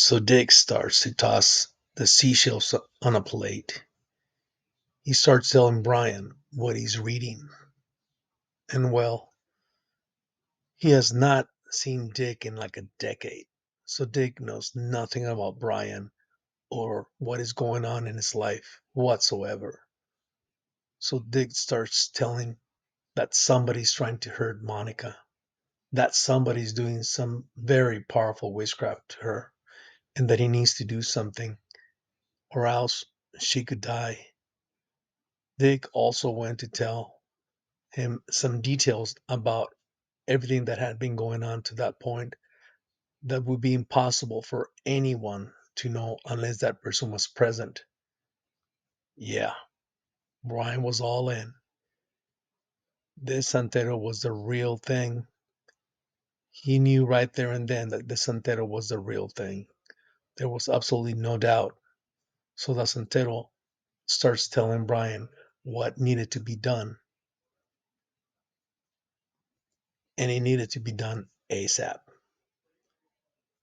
So Dick starts to toss the seashells on a plate. He starts telling Brian what he's reading. And well, he has not seen Dick in like a decade. So Dick knows nothing about Brian or what is going on in his life whatsoever. So Dick starts telling that somebody's trying to hurt Monica, that somebody's doing some very powerful witchcraft to her, and that he needs to do something or else she could die. Dick also went to tell him some details about everything that had been going on to that point that would be impossible for anyone to know unless that person was present. Yeah, Brian was all in. This Santero was the real thing. He knew right there and then that the Santero was the real thing. There was absolutely no doubt. So the Santero starts telling Brian what needed to be done, and it needed to be done ASAP.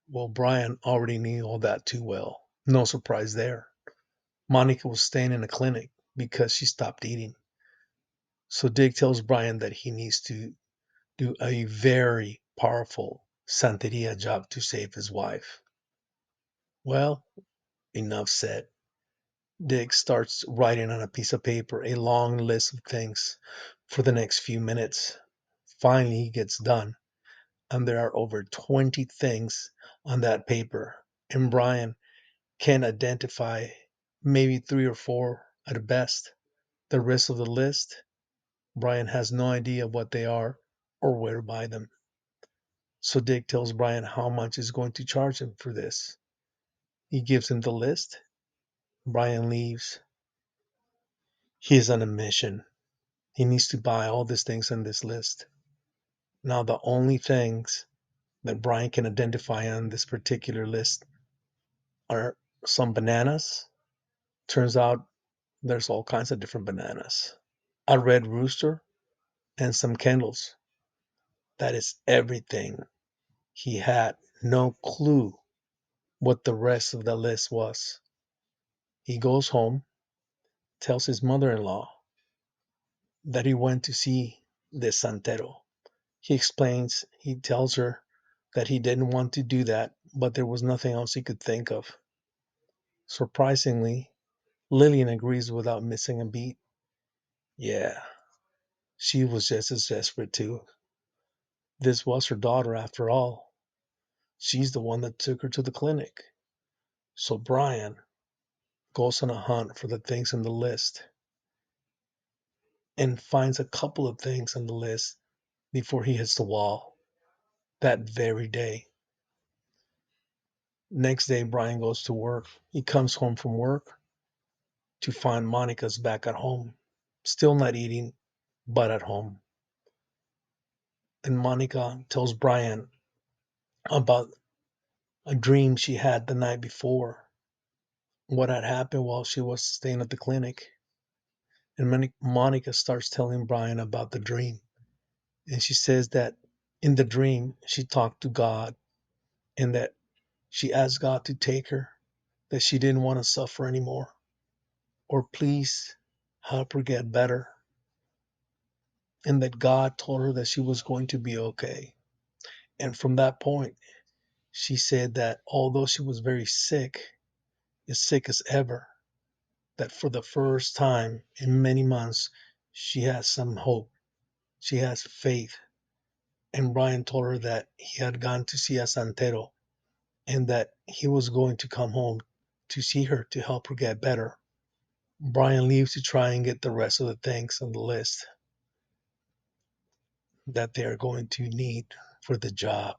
Well, Brian already knew all that too well. No surprise there. Monica was staying in a clinic because she stopped eating. So Dick tells Brian that he needs to do a very powerful Santeria job to save his wife. Well, enough said. Dick starts writing on a piece of paper a long list of things for the next few minutes. Finally, he gets done, and there are over 20 things on that paper. And Brian can identify maybe three or four at best. The rest of the list, Brian has no idea what they are or where to buy them. So Dick tells Brian how much he's going to charge him for this. He gives him the list. Brian leaves. He is on a mission. He needs to buy all these things on this list. Now, the only things that Brian can identify on this particular list are some bananas. Turns out there's all kinds of different bananas. A red rooster and some candles. That is everything. He had no clue what the rest of the list was. He goes home, tells his mother in law that he went to see the Santero. He tells her that he didn't want to do that, but there was nothing else he could think of. Surprisingly, Lillian agrees without missing a beat. Yeah, she was just as desperate too. This was her daughter after all. She's the one that took her to the clinic. So Brian goes on a hunt for the things on the list and finds a couple of things on the list before he hits the wall that very day. Next day, Brian goes to work. He comes home from work to find Monica's back at home, still not eating, but at home. And Monica tells Brian about a dream she had the night before, what had happened while she was staying at the clinic. And Monica starts telling Brian about the dream. And she says that in the dream, she talked to God and that she asked God to take her, that she didn't want to suffer anymore, or please help her get better, and that God told her that she was going to be okay. And from that point, she said that although she was very sick, as sick as ever, that for the first time in many months, she has some hope. She has faith. And Brian told her that he had gone to see a Santero and that he was going to come home to see her to help her get better. Brian leaves to try and get the rest of the things on the list that they are going to need for the job.